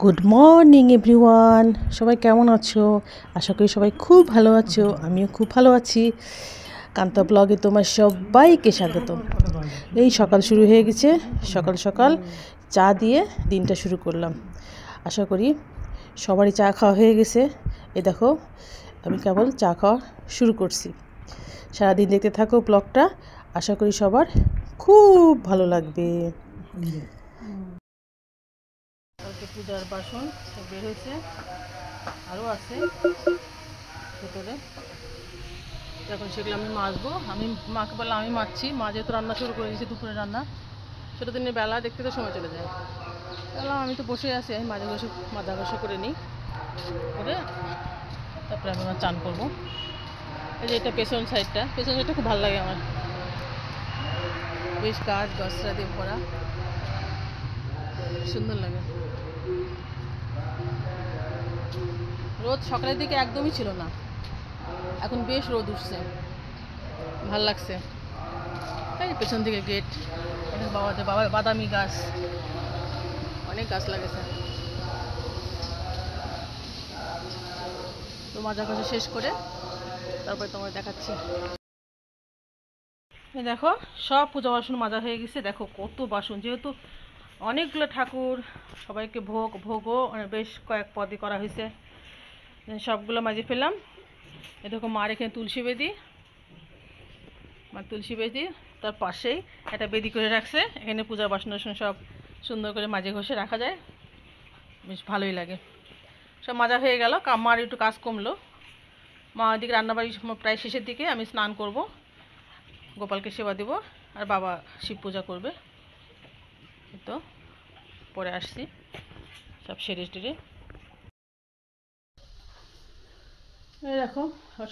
Good morning everyone, সবাই কেমন আছো? আশা করি সবাই খুব ভালো আছো। আমিও খুব ভালো আছি। কান্তা ব্লগে তোমার সবাইকে স্বাগত। এই সকাল শুরু হয়ে গেছে, সকাল সকাল চা দিয়ে দিনটা শুরু করলাম। আশা করি সবারই চা খাওয়া হয়ে গেছে। এ দেখো, আমি কেবল চা খাওয়া শুরু করছি। সারাদিন দেখতে থাকো ব্লগটা, আশা করি সবার খুব ভালো লাগবে। কালকে পূজার বাসন সব বের হয়েছে, আরও আছে ভেতরে। এখন সেগুলো আমি মাজবো। আমি মাকে বললাম আমি মাজছি, মা যেহেতু রান্না শুরু করে দিয়েছি দুপুরে রান্না, সেটা দিনের বেলা দেখতে তো সময় চলে যায়। বললাম আমি তো বসে আছি, আমি মাজা ঘষা করে নিই, করে তারপরে আমি আমার চান করবো। এই যে এটা পেছন সাইডটা খুব ভালো লাগে আমার, বেশ গাছ গাছরা দিয়ে ভরা, সুন্দর লাগে। রোদ সকালের দিকে একদমই ছিল না, এখন বেশ রোদ উঠছে, ভাল লাগছে। এই পেছন দিকে গেট, বাবা বাদামি গাছ, অনেক গাছ লাগেছে। তো মাজা ঘষা শেষ করে তারপরে তোমার দেখাচ্ছি। দেখো সব পূজা বাসন মাজা হয়ে গেছে। দেখো কত বাসন, যেহেতু অনেকগুলো ঠাকুর, সবাইকে ভোগও বেশ কয়েক পদই করা হয়েছে, সবগুলো মাজে ফেললাম। এ দেখো মার এখানে তুলসী বেদি, তার পাশেই একটা বেদি করে রাখছে, এখানে পূজার বাসন সব সুন্দর করে মাজে ঘষে রাখা যায়, বেশ ভালোই লাগে। সব মাজা হয়ে গেল, মার একটু কাজ কমলো। মা ওদিকে রান্নাবাড়ি প্রায় শেষের দিকে, আমি স্নান করব, গোপালকে সেবা দেব, আর বাবা শিব পূজা করবে। তো পরে আসছি সব সেরে টেরে। এই দেখো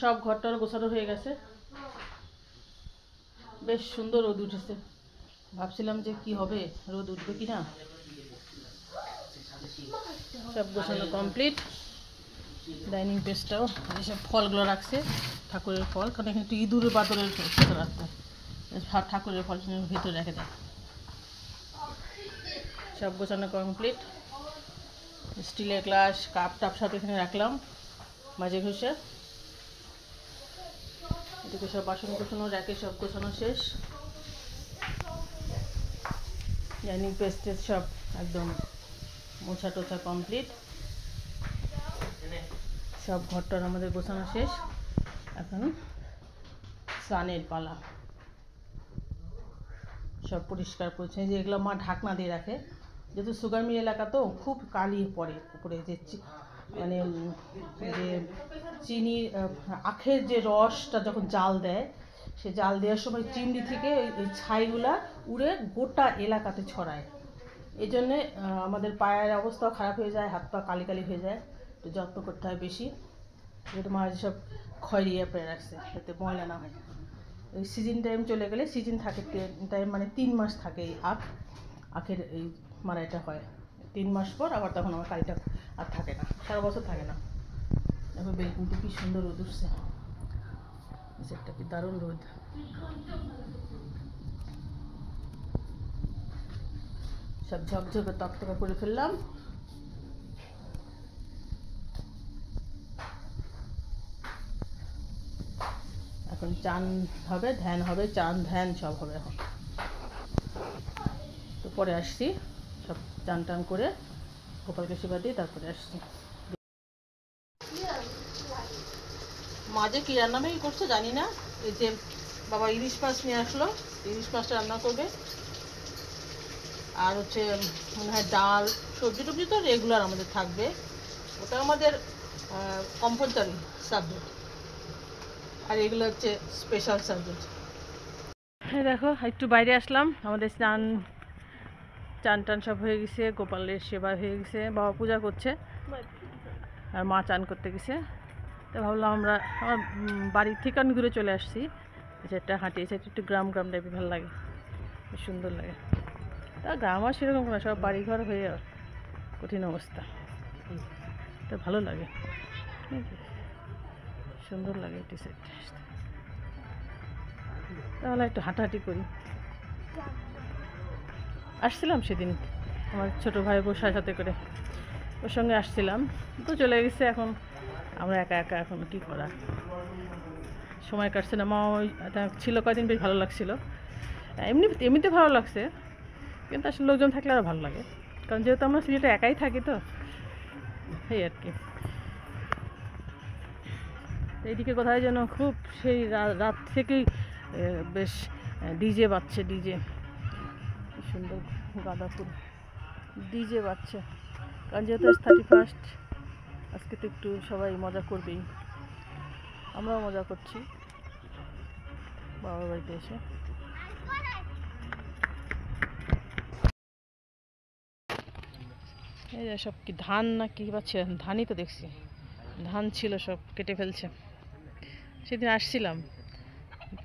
সব ঘরটার গোছানো হয়ে গেছে, বেশ সুন্দর রোদ উঠেছে। ভাবছিলাম যে কি হবে, রোদ উঠবে কি না। সব গোছানো কমপ্লিট। ডাইনিং পেজটাও যেসব ফলগুলো রাখছে, ঠাকুরের ফল, কারণ এখানে একটু ইঁদুর বাদরের ভেতরে রাখতে, ঠাকুরের ফল ভেতরে রেখে দেয়। সব গোছানো কমপ্লিট। স্টিলের গ্লাস কাপ টাপ সব এখানে রাখলাম মাঝে ঘষে। এদিকে সব বাসন গোছানো র্যাকে সব গোছানো শেষ। ডাইনিং পেস্টেজ সব একদম মোছা টোছা কমপ্লিট। সব ঘরটার আমাদের গোছানো শেষ, এখন স্নানের পালা। সব পরিষ্কার পরিচ্ছন্ন, যে এগুলো মা ঢাকনা দিয়ে রাখে, যেহেতু সুগার মিল এলাকা তো খুব কালি পড়ে উপরে, যে মানে যে চিনির আখের যে রসটা যখন জাল দেয়, সে জাল দেওয়ার সময় চিমনি থেকে ওই ছাইগুলা উড়ে গোটা এলাকাতে ছড়ায়। এই জন্যে আমাদের পায়ের অবস্থাও খারাপ হয়ে যায়, হাত পা কালি কালি হয়ে যায়, একটু যত্ন করতে হয় বেশি। যেহেতু মা সব খয়রিয়ে পেয়ে রাখছে যাতে ময়লা না হয়। ওই সিজন টাইম চলে গেলে, সিজন থাকে টাইম মানে 3 মাস থাকে এই আখের এই মারাইটা হয়, 3 মাস পর আবার তখন আমার কালিটা আর থাকে না, সারা বছর থাকে না। দেখো বেলকুনিতে কি সুন্দর রোদ উঠছে, একটা কি দারুণ রোদ। সব ঝকঝকে তকতকা করে ফেললাম। এখন চান হবে, ধ্যান হবে, চান ধ্যান সব হবে এখন। তো পরে আসছি, সব চান টান করে গোপালকে সেবা দিয়ে তারপরে আসছি। মাঝে কী রান্নাবাড়ি করছে জানি না। এই যে বাবা ইলিশ মাছ নিয়ে আসলো, ইলিশ মাছটা রান্না করবে, আর হচ্ছে মনে হয় ডাল, সবজি টবজি তো রেগুলার আমাদের থাকবে, ওটা আমাদের কম্পালসারি সাবজেক্ট, আর এগুলো হচ্ছে স্পেশাল সাবজেক্ট। হ্যাঁ দেখো একটু বাইরে আসলাম, আমাদের চান টান সব হয়ে গেছে, গোপালের সেবা হয়ে গেছে, বাবা পূজা করছে আর মা চান করতে গেছে। তো ভাবলাম আমার বাড়ির থেকে অনেক দূরে চলে আসছি, সেটা হাঁটি, সেটা একটু গ্রাম টাইপের ভালো লাগে, সুন্দর লাগে। তা গ্রাম আর সেরকম কোনো, সব বাড়িঘর হয়ে কঠিন অবস্থা, তো ভালো লাগে, সুন্দর লাগে এটি সেট। তাহলে একটু হাঁটাহাঁটি করি। আসছিলাম সেদিন আমার ছোটো ভাই বোসার সাথে করে, ওর সঙ্গে আসছিলাম, তো চলে গেছে। এখন আমরা একা একা, এখন কী করা, সময় কাটছে না। মা ছিল কয়দিন, বেশ ভালো লাগছিল। এমনিতে ভালো লাগছে, কিন্তু আসলে লোকজন থাকলে আরও ভালো লাগে, কারণ যেহেতু আমরা সিলেটে একাই থাকি, তো এই আর কি। এইদিকে কোথায় যেন খুব সেই রাত থেকেই বেশ ডিজে বাজছে, ডিজে, কি সুন্দর গাঁদা ফুল ডিজে বাজছে। কারণ যেহেতু 31, আজকে তো একটু সবাই মজা করবেই, আমরাও মজা করছি বাবার বাড়িতে এসে। এই যে সব কি ধান না কি পাচ্ছে, ধানই তো দেখছি, ধান ছিল সব কেটে ফেলছে। সেদিন আসছিলাম,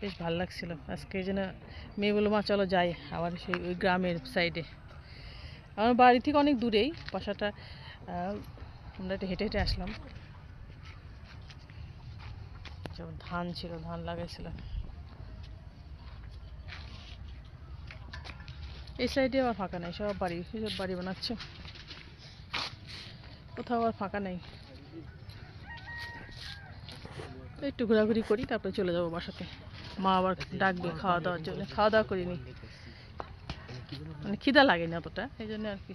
বেশ ভালো লাগছিল। আজকে এই জন্য মেয়ে বললো, মা চলো যাই আবার সেই ওই গ্রামের সাইডে। আমার বাড়ি থেকে অনেক দূরেই বাসাটা, আমরা একটু হেঁটে হেঁটে আসলাম। সব ধান ছিল, ধান লাগাইছিল। এই সাইডে আবার ফাঁকা নেই, সব বাড়ি, সব বাড়ি বানাচ্ছে, কোথাও আর ফাঁকা নেই। একটু ঘোরাঘুরি করি, তারপরে চলে যাবো বাসাতে। মা আবার ডাকবে খাওয়া দাওয়ার জন্য, খাওয়া দাওয়া করিনি, মানে খিদা লাগেনি অতটা, এই জন্য আর কি।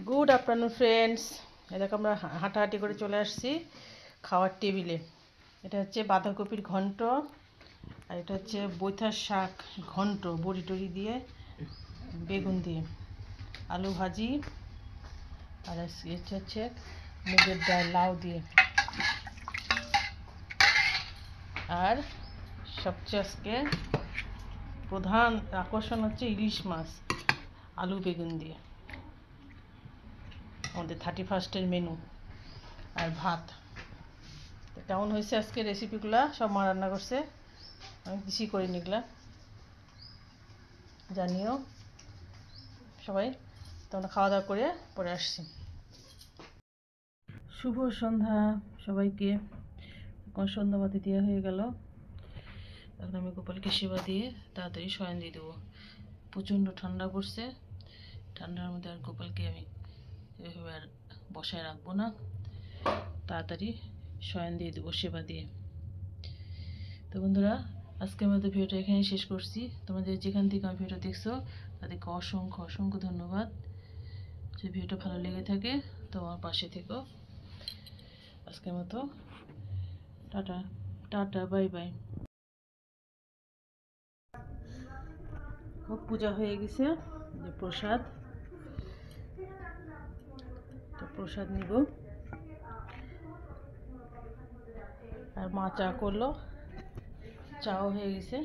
গুড আফটারনুন ফ্রেন্ডস, এরকম আমরা হাঁটাহাঁটি করে চলে আসছি খাওয়ার টেবিলে। এটা হচ্ছে বাঁধাকপির ঘন্ট, আর এটা হচ্ছে বৈথার শাক ঘন্ট, বড়ি টড়ি দিয়ে, বেগুন দিয়ে, আলু ভাজি, আর হচ্ছে মুগের ডাল লাউ দিয়ে, আর সবচেয়ে আজকে প্রধান আকর্ষণ হচ্ছে ইলিশ মাছ আলু বেগুন দিয়ে, আমাদের 31 মেনু। আর ভাত। তো কেমন হয়েছে আজকে রেসিপিগুলো, সব মা রান্না করছে, আমি কিছুই করিনি, এগুলা জানিও সবাই। তোমরা খাওয়া দাওয়া করে পরে আসছি। শুভ সন্ধ্যা সবাইকে। এখন সন্ধ্যাবাতি দেওয়া হয়ে গেল, এখন আমি গোপালকে সেবা দিয়ে তাড়াতাড়ি শয়ন দিয়ে দেবো। প্রচণ্ড ঠান্ডা পড়ছে, ঠান্ডার মধ্যে আর গোপালকে আমি এভাবে আর বসায় রাখবো না, তাড়াতাড়ি শয়ন দিয়ে দেবো সেবা দিয়ে। তো বন্ধুরা, আজকের মতো ভিডিওটা এখানে শেষ করছি। তোমাদের যেখান থেকে আমার ভিডিও দেখছো তাদেরকে অসংখ্য অসংখ্য ধন্যবাদ। যদি ভিডিওটা ভালো লেগে থাকে তো আমার পাশে থেকো। আজকের মতো টাটা টাটা, বাই বাই। খুব পূজা হয়ে গেছে, যে প্রসাদ, তো প্রসাদ নিব। আর মা চা করলো, চাও হয়ে গেছে।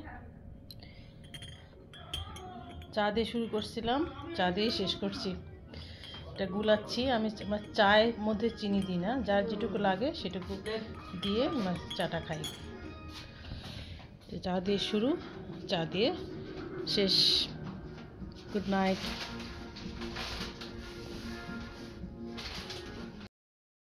চা দিয়ে শুরু করছিলাম, চা দিয়ে শেষ করছি। এটা গুলাচ্ছি আমি, আমার চায়ের মধ্যে চিনি দিই না, যার যেটুকু লাগে সেটুকু দিয়ে চাটা খাই। চা দিয়ে শুরু, চা দিয়ে শেষ। Good night.